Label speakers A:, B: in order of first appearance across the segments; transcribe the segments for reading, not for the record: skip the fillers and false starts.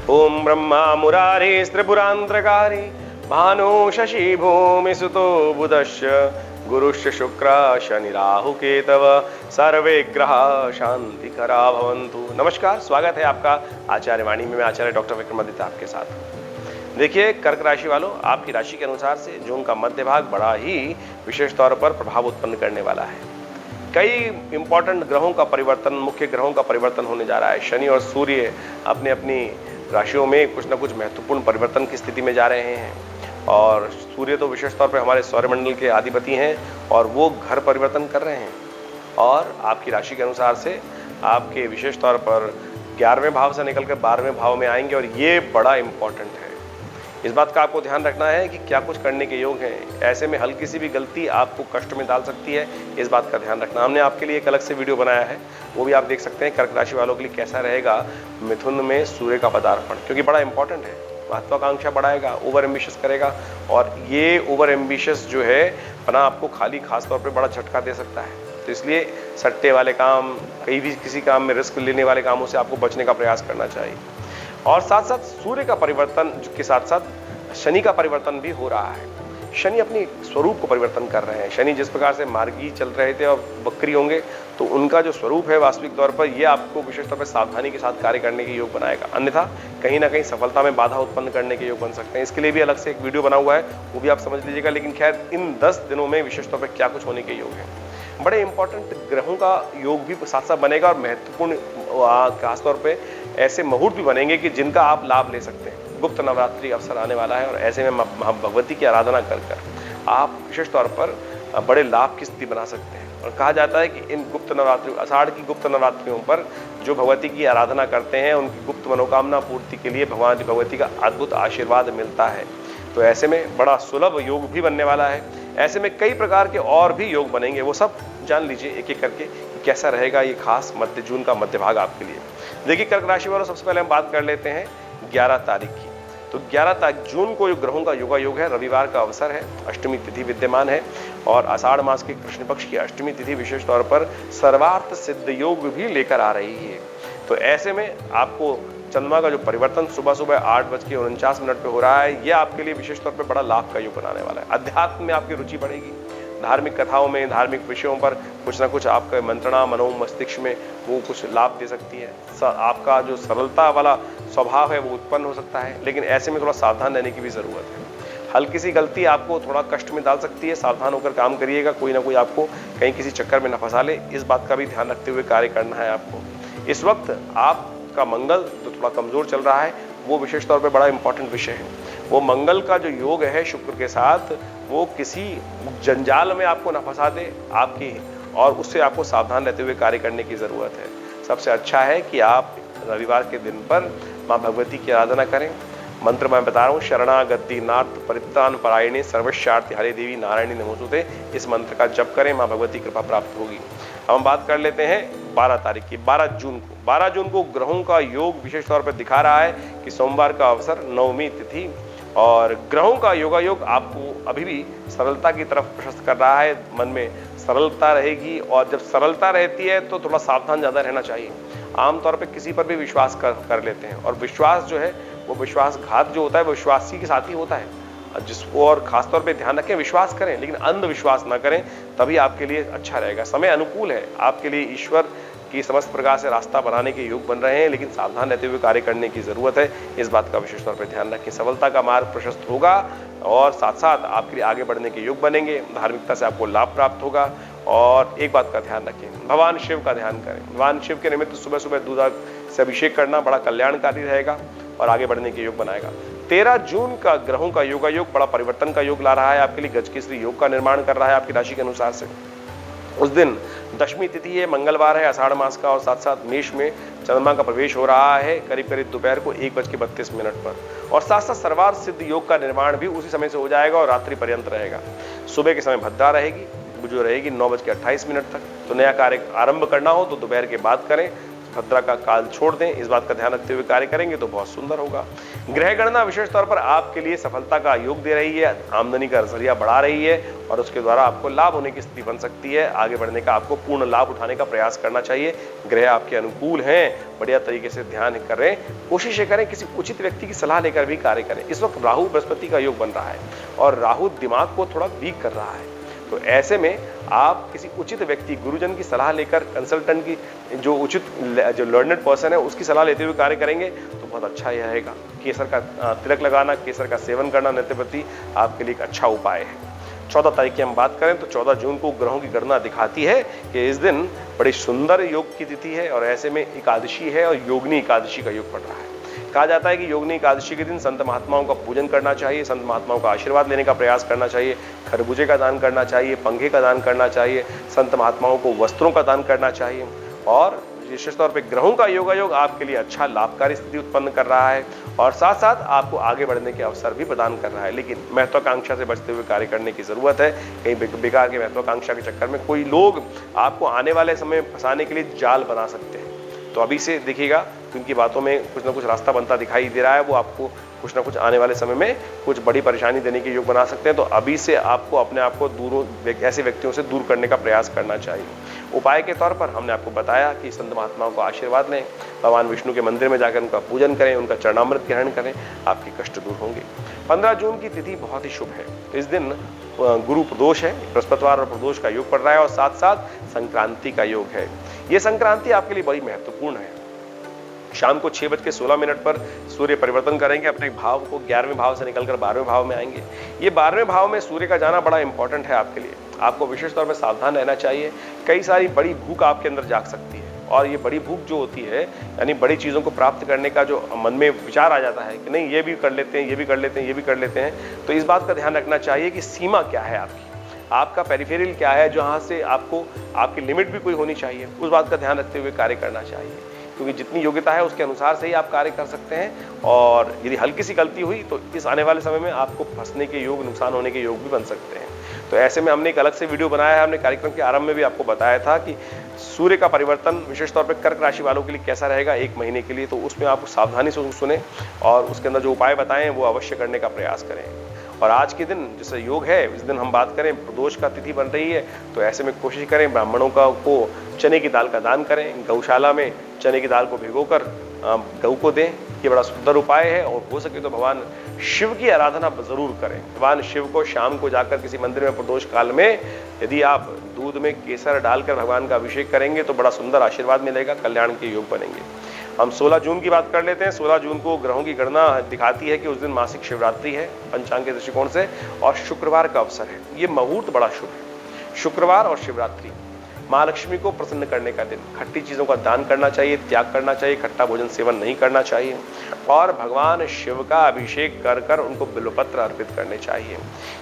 A: ओम ब्रह्मा मुरारी त्रिपुरांतकारी भानु शशि भूमि सुतो बुधश्च गुरुश्च शुक्र शनि राहु केतव सर्वे ग्रह शांति करा भवन्तु। नमस्कार, स्वागत है आपका आचार्य वाणी में। मैं आचार्य डॉक्टर विक्रमादित्य आपके साथ। देखिए, कर्क राशि वालों, आपकी राशि के अनुसार से जून का मध्य भाग बड़ा ही विशेष तौर पर प्रभाव उत्पन्न करने वाला है। कई इंपॉर्टेंट ग्रहों का परिवर्तन, मुख्य ग्रहों का परिवर्तन होने जा रहा है। शनि और सूर्य अपने अपनी राशियों में कुछ ना कुछ महत्वपूर्ण परिवर्तन की स्थिति में जा रहे हैं। और सूर्य तो विशेष तौर पर हमारे सौरमंडल के अधिपति हैं और वो घर परिवर्तन कर रहे हैं। और आपकी राशि के अनुसार से आपके विशेष तौर पर 11वें भाव से निकलकर 12वें भाव में आएंगे और ये बड़ा इंपॉर्टेंट है। इस बात का आपको ध्यान रखना है कि क्या कुछ करने के योग हैं। ऐसे में हल्की सी भी गलती आपको कष्ट में डाल सकती है, इस बात का ध्यान रखना। हमने आपके लिए एक अलग से वीडियो बनाया है, वो भी आप देख सकते हैं। कर्क राशि वालों के लिए कैसा रहेगा मिथुन में सूर्य का पदार्पण, क्योंकि बड़ा इंपॉर्टेंट है। महत्वाकांक्षा बढ़ाएगा, ओवर एम्बिशियस करेगा और ये ओवर एम्बिशियस जो है बना आपको खाली खासतौर पर बड़ा झटका दे सकता है। तो इसलिए सट्टे वाले काम, कहीं भी किसी काम में रिस्क लेने वाले कामों से आपको बचने का प्रयास करना चाहिए। और साथ साथ सूर्य का परिवर्तन के साथ साथ शनि का परिवर्तन भी हो रहा है। शनि अपनी स्वरूप को परिवर्तन कर रहे हैं। शनि जिस प्रकार से मार्गी चल रहे थे और वक्री होंगे, तो उनका जो स्वरूप है वास्तविक तौर पर ये आपको विशेष तौर पर सावधानी के साथ कार्य करने के योग बनाएगा, अन्यथा कहीं ना कहीं सफलता में बाधा उत्पन्न करने के योग बन सकते हैं। इसके लिए भी अलग से एक वीडियो बना हुआ है, वो भी आप समझ लीजिएगा। लेकिन खैर, इन 10 दिनों में विशेष तौर पर क्या कुछ होने के योग हैं। बड़े इंपॉर्टेंट ग्रहों का योग भी साथ साथ बनेगा और महत्वपूर्ण खासतौर पे ऐसे मुहूर्त भी बनेंगे कि जिनका आप लाभ ले सकते हैं। गुप्त नवरात्रि अवसर आने वाला है और ऐसे में भगवती की आराधना कर आप विशेष तौर पर बड़े लाभ की स्थिति बना सकते हैं। और कहा जाता है कि इन गुप्त नवरात्रि, आषाढ़ की गुप्त नवरात्रियों पर जो भगवती की आराधना करते हैं, उनकी गुप्त मनोकामना पूर्ति के लिए भगवती का अद्भुत आशीर्वाद मिलता है। तो ऐसे में बड़ा सुलभ योग भी बनने वाला है। ऐसे में कई प्रकार के और भी योग बनेंगे, वो सब जान लीजिए एक एक करके कि कैसा रहेगा ये खास मध्य जून का मध्य भाग आपके लिए। देखिए कर्क राशि वालों, सबसे पहले हम बात कर लेते हैं 11 तारीख की। तो 11 तारीख जून को ग्रहों का योगा योग है, रविवार का अवसर है, अष्टमी तिथि विद्यमान है और आषाढ़ मास के कृष्ण पक्ष की अष्टमी तिथि विशेष तौर पर सर्वार्थ सिद्ध योग भी लेकर आ रही है। तो ऐसे में आपको चंद्रमा का जो परिवर्तन सुबह सुबह 8:49 पे हो रहा है, ये आपके लिए विशेष तौर पर बड़ा लाभ का योग बनाने वाला है। अध्यात्म में आपकी रुचि बढ़ेगी, धार्मिक कथाओं में, धार्मिक विषयों पर कुछ ना कुछ आपका मंत्रणा मनो मस्तिष्क में वो कुछ लाभ दे सकती है। आपका जो सरलता वाला स्वभाव है वो उत्पन्न हो सकता है, लेकिन ऐसे में थोड़ा सावधान रहने की भी जरूरत है। हल्की सी गलती आपको थोड़ा कष्ट में डाल सकती है, सावधान होकर काम करिएगा, कोई ना कोई आपको कहीं किसी चक्कर में न फंसा ले, इस बात का भी ध्यान रखते हुए कार्य करना है आपको। इस वक्त आपका मंगल जो थोड़ा कमजोर चल रहा है, वो विशेष तौर पर बड़ा इंपॉर्टेंट विषय है। वो मंगल का जो योग है शुक्र के साथ, वो किसी जंजाल में आपको न फंसा दे आपकी, और उससे आपको सावधान रहते हुए कार्य करने की जरूरत है। सबसे अच्छा है कि आप रविवार के दिन पर माँ भगवती की आराधना करें। मंत्र मैं बता रहा हूँ, शरणागति नाथ परित्राण परायणे सर्वस्यार्थ हरे देवी नारायणी नमोस्तुते। इस मंत्र का जप करें, माँ भगवती कृपा प्राप्त होगी। हम बात कर लेते हैं 12 तारीख की, 12 जून को। 12 जून को ग्रहों का योग विशेष तौर पर दिखा रहा है कि सोमवार का अवसर, नवमी तिथि, और ग्रहों का योगा योग आपको अभी भी सरलता की तरफ प्रशस्त कर रहा है। मन में सरलता रहेगी और जब सरलता रहती है तो थोड़ा सावधान ज़्यादा रहना चाहिए। आमतौर पे किसी पर भी विश्वास कर लेते हैं और विश्वास जो है वो विश्वासघात जो होता है वो विश्वासी के साथ ही होता है, जिसको और खासतौर पे ध्यान रखें, विश्वास करें लेकिन अंधविश्वास ना करें, तभी आपके लिए अच्छा रहेगा। समय अनुकूल है आपके लिए, ईश्वर की समस्त प्रकार से रास्ता बनाने के योग बन रहे हैं, लेकिन सावधान रहते हुए कार्य करने की जरूरत है। इस बात का विशेष तौर पर ध्यान रखें। सफलता का मार्ग प्रशस्त होगा और साथ साथ आपके लिए आगे बढ़ने के योग बनेंगे। धार्मिकता से आपको लाभ प्राप्त होगा। और एक बात का ध्यान रखें, भगवान शिव का ध्यान करें। भगवान शिव के निमित्त सुबह सुबह दूध से अभिषेक करना बड़ा कल्याणकारी रहेगा और आगे बढ़ने के योग बनाएगा। 13 जून का ग्रहों का योगा योग बड़ा परिवर्तन का योग ला रहा है आपके लिए, गजकेसरी योग का निर्माण कर रहा है आपकी राशि के अनुसार से। उस दिन दशमी तिथि है, मंगलवार है आषाढ़ मास का, और साथ साथ मेष में चंद्रमा का प्रवेश हो रहा है करीब करीब दोपहर को 1:32 पर, और साथ साथ सर्वार्थ सिद्ध योग का निर्माण भी उसी समय से हो जाएगा और रात्रि पर्यंत रहेगा। सुबह के समय भद्रा रहेगी, जो रहेगी 9:28 तक। तो नया कार्य आरंभ करना हो तो दोपहर के बाद करें, भद्रा का काल छोड़ दें, इस बात का ध्यान रखते हुए कार्य करेंगे तो बहुत सुंदर होगा। ग्रह गणना विशेष तौर पर आपके लिए सफलता का योग दे रही है, आमदनी का जरिया बढ़ा रही है और उसके द्वारा आपको लाभ होने की स्थिति बन सकती है। आगे बढ़ने का आपको पूर्ण लाभ उठाने का प्रयास करना चाहिए। ग्रह आपके अनुकूल हैं, बढ़िया तरीके से ध्यान करें, कोशिश करें किसी उचित व्यक्ति की सलाह लेकर भी कार्य करें। इस वक्त राहु बृहस्पति का योग बन रहा है और राहु दिमाग को थोड़ा वीक कर रहा है, तो ऐसे में आप किसी उचित व्यक्ति, गुरुजन की सलाह लेकर, कंसल्टेंट की, जो उचित जो लर्नड पर्सन है उसकी सलाह लेते हुए कार्य करेंगे तो बहुत अच्छा ही रहेगा। केसर का तिलक लगाना, केसर का सेवन करना नित्य प्रति आपके लिए एक अच्छा उपाय है। 14 तारीख की हम बात करें तो 14 जून को ग्रहों की गणना दिखाती है कि इस दिन बड़ी सुंदर योग की तिथि है और ऐसे में एकादशी है और योगिनी एकादशी का योग पड़ रहा है। कहा जाता है कि योगिनी एकादशी के दिन संत महात्माओं का पूजन करना चाहिए, संत महात्माओं का आशीर्वाद लेने का प्रयास करना चाहिए, खरबूजे का दान करना चाहिए, पंखे का दान करना चाहिए, संत महात्माओं को वस्त्रों का दान करना चाहिए। और विशेष तौर पे ग्रहों का योग आपके लिए अच्छा लाभकारी स्थिति उत्पन्न कर रहा है और साथ साथ आपको आगे बढ़ने के अवसर भी प्रदान कर रहा है। लेकिन महत्वाकांक्षा से बचते हुए कार्य करने की जरूरत है। कहीं बेकार के महत्वाकांक्षा के चक्कर में कोई लोग आपको आने वाले समय में फंसाने के लिए जाल बना सकते हैं, तो अभी से देखिएगा कि उनकी बातों में कुछ ना कुछ रास्ता बनता दिखाई दे रहा है। वो आपको कुछ ना कुछ आने वाले समय में कुछ बड़ी परेशानी देने के योग बना सकते हैं, तो अभी से आपको अपने आप को ऐसे व्यक्तियों से दूर करने का प्रयास करना चाहिए। उपाय के तौर पर हमने आपको बताया कि संत महात्माओं को आशीर्वाद लें, भगवान विष्णु के मंदिर में जाकर उनका पूजन करें, उनका चरणामृत ग्रहण करें, आपके कष्ट दूर होंगे। 15 जून की तिथि बहुत ही शुभ है। इस दिन गुरु प्रदोष है, बृहस्पतिवार और प्रदोष का योग पड़ रहा है और साथ साथ संक्रांति का योग है। ये संक्रांति आपके लिए बड़ी महत्वपूर्ण है। शाम को 6:16 पर सूर्य परिवर्तन करेंगे, अपने भाव को 11वें भाव से निकलकर 12वें भाव में आएंगे। ये 12वें भाव में सूर्य का जाना बड़ा इंपॉर्टेंट है आपके लिए। आपको विशेष तौर पर सावधान रहना चाहिए। कई सारी बड़ी भूख आपके अंदर जाग सकती है और ये बड़ी भूख जो होती है, यानी बड़ी चीज़ों को प्राप्त करने का जो मन में विचार आ जाता है कि नहीं ये भी कर लेते हैं, ये भी कर लेते हैं, ये भी कर लेते हैं, तो इस बात का ध्यान रखना चाहिए कि सीमा क्या है आपका पेरिफेरल क्या है, जहाँ से आपको आपकी लिमिट भी कोई होनी चाहिए, उस बात का ध्यान रखते हुए कार्य करना चाहिए। क्योंकि जितनी योग्यता है उसके अनुसार से ही आप कार्य कर सकते हैं और यदि हल्की सी गलती हुई तो इस आने वाले समय में आपको फंसने के योग, नुकसान होने के योग भी बन सकते हैं। तो ऐसे में हमने एक अलग से वीडियो बनाया है। हमने कार्यक्रम के आरंभ में भी आपको बताया था कि सूर्य का परिवर्तन विशेष तौर पर कर्क राशि वालों के लिए कैसा रहेगा 1 महीने के लिए, तो उसमें आप सावधानी से सुने और उसके अंदर जो उपाय बताएं वो अवश्य करने का प्रयास करें। और आज के दिन जैसे योग है, इस दिन हम बात करें प्रदोष का तिथि बन रही है, तो ऐसे में कोशिश करें ब्राह्मणों को चने की दाल का दान करें, गौशाला में चने की दाल को भिगोकर गऊ को दें। ये बड़ा सुंदर उपाय है और हो सके तो भगवान शिव की आराधना जरूर करें। भगवान शिव को शाम को जाकर किसी मंदिर में प्रदोष काल में यदि आप दूध में केसर डालकर भगवान का अभिषेक करेंगे तो बड़ा सुंदर आशीर्वाद मिलेगा, कल्याण के योग बनेंगे। हम 16 जून की बात कर लेते हैं। 16 जून को ग्रहों की गणना दिखाती है कि उस दिन मासिक शिवरात्रि है पंचांग के दृष्टिकोण से और शुक्रवार का अवसर है। ये मुहूर्त बड़ा शुभ है, शुक्रवार और शिवरात्रि। माँ लक्ष्मी को प्रसन्न करने का दिन। खट्टी चीजों का दान करना चाहिए, त्याग करना चाहिए, खट्टा भोजन सेवन नहीं करना चाहिए और भगवान शिव का अभिषेक कर कर उनको बिल्वपत्र अर्पित करने चाहिए।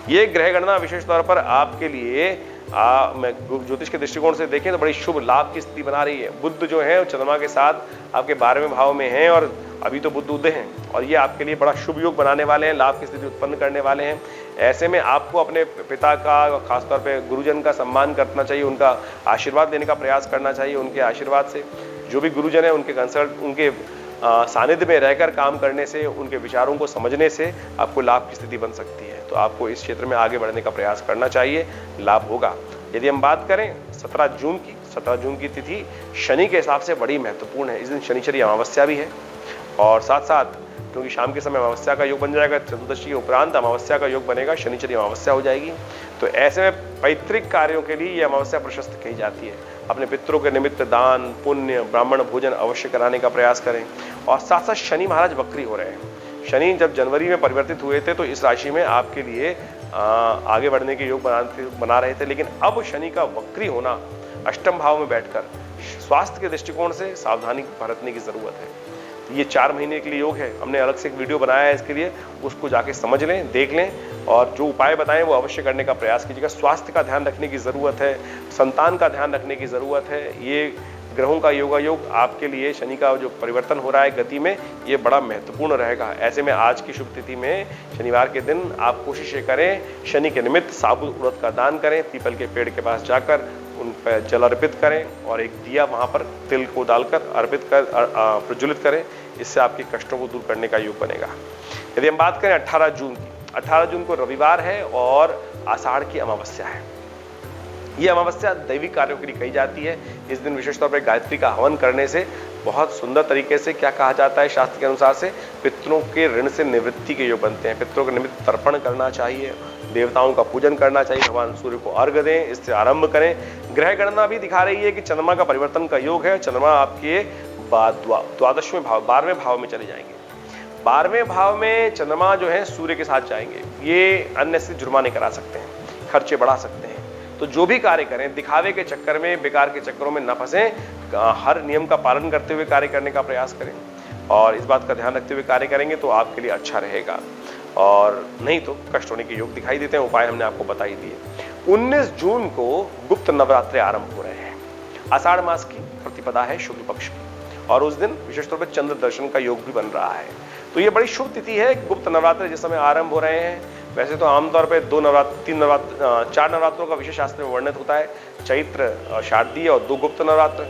A: ये ग्रह गणना विशेष तौर पर आपके लिए ज्योतिष के दृष्टिकोण से देखें तो बड़ी शुभ लाभ की स्थिति बना रही है। बुध जो है चंद्रमा के साथ आपके 12वें भाव में हैं और अभी तो बुध उदय हैं और ये आपके लिए बड़ा शुभ योग बनाने वाले हैं, लाभ की स्थिति उत्पन्न करने वाले हैं। ऐसे में आपको अपने पिता का, खासतौर पे गुरुजन का सम्मान करना चाहिए, उनका आशीर्वाद लेने का प्रयास करना चाहिए। उनके आशीर्वाद से जो भी गुरुजन है उनके सानिध्य में रहकर काम करने से, उनके विचारों को समझने से आपको लाभ की स्थिति बन सकती है। तो आपको इस क्षेत्र में आगे बढ़ने का प्रयास करना चाहिए, लाभ होगा। यदि हम बात करें 17 जून की तिथि शनि के हिसाब से बड़ी महत्वपूर्ण है। इस दिन शनिचरी अमावस्या भी है और साथ साथ क्योंकि शाम के समय अमावस्या का योग बन जाएगा, चतुर्दशी के उपरांत अमावस्या का योग बनेगा, शनिचरी अमावस्या हो जाएगी। तो ऐसे में पैतृक कार्यों के लिए ये अमावस्या प्रशस्त कही जाती है। अपने पितरों के निमित्त दान, पुण्य, ब्राह्मण भोजन अवश्य कराने का प्रयास करें। और साथ साथ शनि महाराज वक्री हो रहे हैं। शनि जब जनवरी में परिवर्तित हुए थे तो इस राशि में आपके लिए आगे बढ़ने के योग बना रहे थे, लेकिन अब शनि का वक्री होना अष्टम भाव में बैठकर स्वास्थ्य के दृष्टिकोण से सावधानी बरतने की जरूरत है। ये 4 महीने के लिए योग है। हमने अलग से एक वीडियो बनाया है इसके लिए, उसको जाके समझ लें, देख लें और जो उपाय बताएं वो अवश्य करने का प्रयास कीजिएगा। स्वास्थ्य का ध्यान रखने की जरूरत है, संतान का ध्यान रखने की जरूरत है। ये ग्रहों का योग आपके लिए शनि का जो परिवर्तन हो रहा है गति में, ये बड़ा महत्वपूर्ण रहेगा। ऐसे में आज की शुभ तिथि में शनिवार के दिन आप कोशिश करें शनि के निमित्त साबुत उड़द का दान करें, पीपल के पेड़ के पास जाकर उन पर जल अर्पित करें और एक दिया वहाँ पर तिल को डालकर प्रज्वलित करें। इससे आपके कष्टों को दूर करने का योग बनेगा। यदि हम बात करें 18 जून की, 18 जून को रविवार है और आषाढ़ की अमावस्या है। ये अमावस्या दैविक कार्यों के लिए कही जाती है। इस दिन विशेष तौर पर गायत्री का हवन करने से बहुत सुंदर तरीके से क्या कहा जाता है शास्त्र के अनुसार से, पितरों के ऋण से निवृत्ति के योग बनते हैं। पितरों के निमित्त तर्पण करना चाहिए, देवताओं का पूजन करना चाहिए, भगवान सूर्य को अर्घ्य दें, इससे आरंभ करें। ग्रह गणना भी दिखा रही है कि चंद्रमा का परिवर्तन का योग है। चंद्रमा आपके द्वादशवें भाव 12वें भाव में चले जाएंगे। 12वें भाव में चंद्रमा जो है सूर्य के साथ जाएंगे। ये अन्य से जुर्माने करा सकते हैं, खर्चे बढ़ा सकते हैं। तो जो भी कार्य करें दिखावे के चक्कर में, बेकार के चक्करों में न फंसें, हर नियम का पालन करते हुए कार्य करने का प्रयास करें और इस बात का ध्यान रखते हुए कार्य करेंगे तो आपके लिए अच्छा रहेगा, और नहीं तो कष्ट होने के योग दिखाई देते हैं। उपाय हमने आपको बता ही दिए। 19 जून को गुप्त नवरात्रे आरंभ हो रहे हैं। आषाढ़ मास की प्रतिपदा है शुक्ल पक्ष की, और उस दिन विशेष तौर पर चंद्र दर्शन का योग भी बन रहा है। तो ये बड़ी शुभ तिथि है। गुप्त नवरात्र जिस समय आरंभ हो रहे हैं, वैसे तो आमतौर पे 2 नवरात्र, 3 नवरात्र, 4 नवरात्रों का विशेष शास्त्र में वर्णित होता है, चैत्र, शारदीय और 2 गुप्त नवरात्र।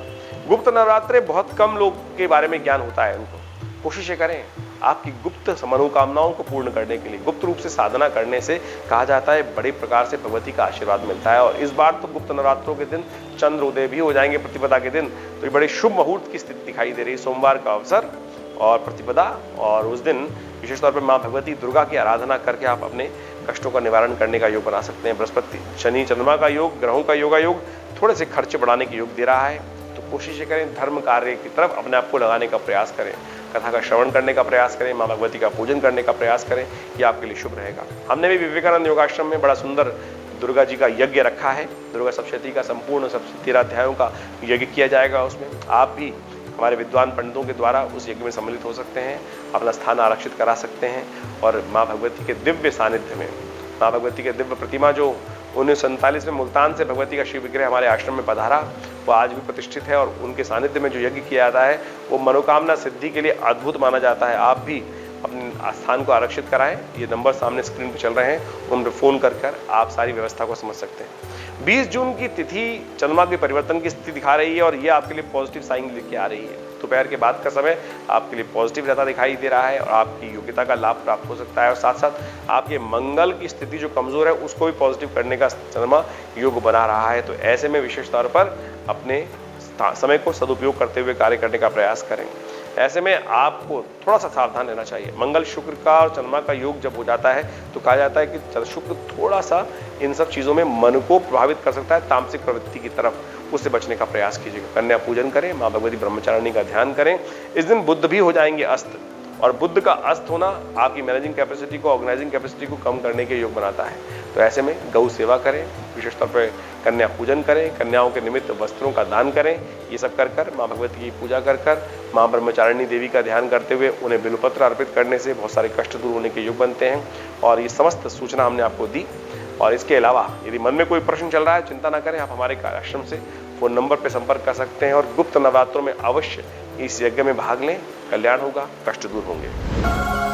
A: गुप्त नवरात्रे बहुत कम लोग के बारे में ज्ञान होता है उनको। कोशिश करें आपकी गुप्त मनोकामनाओं को पूर्ण करने के लिए। गुप्त रूप से साधना करने से कहा जाता है बड़े प्रकार से भगवती का आशीर्वाद मिलता है। और इस बार तो गुप्त नवरात्रों के दिन चंद्र उदय भी हो जाएंगे प्रतिपदा के दिन, तो ये बड़े शुभ मुहूर्त की स्थिति दिखाई दे रही है। सोमवार का अवसर और प्रतिपदा, और उस दिन विशेष तौर पर माँ भगवती दुर्गा की आराधना करके आप अपने कष्टों का निवारण करने का योग बना सकते हैं। बृहस्पति शनि चंद्रमा का योग, ग्रहों का योग थोड़े से खर्चे बढ़ाने के योग दे रहा है। तो कोशिश करें धर्म कार्य की तरफ अपने आप को लगाने का प्रयास करें, कथा का श्रवण करने का प्रयास करें, माँ भगवती का पूजन करने का प्रयास करें। ये आपके लिए शुभ रहेगा। हमने भी विवेकानंद योगाश्रम में बड़ा सुंदर दुर्गा जी का यज्ञ रखा है। दुर्गा सप्तशती का संपूर्ण 13 अध्यायों का यज्ञ किया जाएगा। उसमें आप भी हमारे विद्वान पंडितों के द्वारा उस यज्ञ में सम्मिलित हो सकते हैं, अपना स्थान आरक्षित करा सकते हैं और माँ भगवती के दिव्य सानिध्य में, माँ भगवती के दिव्य प्रतिमा जो 1947 में मुल्तान से भगवती का शिव विग्रह हमारे आश्रम में पधारा, वो आज भी प्रतिष्ठित है और उनके सानिध्य में जो यज्ञ किया जाता है वो मनोकामना सिद्धि के लिए अद्भुत माना जाता है। आप भी अपने स्थान को आरक्षित कराएं। ये नंबर सामने स्क्रीन पर चल रहे हैं, उन पर फोन कर आप सारी व्यवस्था को समझ सकते हैं। 20 जून की तिथि चंद्रमा के परिवर्तन की स्थिति दिखा रही है और ये आपके लिए पॉजिटिव साइन लेके आ रही है। दोपहर के बाद का समय आपके लिए पॉजिटिव रहता दिखाई दे रहा है और आपकी योग्यता का लाभ प्राप्त हो सकता है, और साथ साथ आपके मंगल की स्थिति जो कमजोर है उसको भी पॉजिटिव करने का चंद्रमा योग बना रहा है। तो ऐसे में विशेष तौर पर अपने समय को सदुपयोग करते हुए कार्य करने का प्रयास करें। ऐसे में आपको थोड़ा सा सावधान रहना चाहिए। मंगल शुक्र का और चंद्रमा का योग जब हो जाता है तो कहा जाता है कि शुक्र थोड़ा सा इन सब चीजों में मन को प्रभावित कर सकता है, तामसिक प्रवृत्ति की तरफ, उससे बचने का प्रयास कीजिएगा। कन्या पूजन करें, माँ भगवती ब्रह्मचारिणी का ध्यान करें। इस दिन बुध भी हो जाएंगे अस्त, और बुध का अस्त होना आपकी मैनेजिंग कैपेसिटी को, ऑर्गेनाइजिंग कैपेसिटी को कम करने के योग बनाता है। तो ऐसे में गौ सेवा करें, विशेष तौर पर कन्या पूजन करें, कन्याओं के निमित्त वस्त्रों का दान करें। ये सब कर माँ भगवती की पूजा कर माँ ब्रह्मचारिणी देवी का ध्यान करते हुए उन्हें बिल्वपत्र अर्पित करने से बहुत सारे कष्ट दूर होने के योग बनते हैं। और ये समस्त सूचना हमने आपको दी। और इसके अलावा यदि मन में कोई प्रश्न चल रहा है, चिंता ना करें, आप हमारे आश्रम से फोन नंबर पर संपर्क कर सकते हैं और गुप्त नवरात्रों में अवश्य इस यज्ञ में भाग लें। कल्याण होगा, कष्ट दूर होंगे।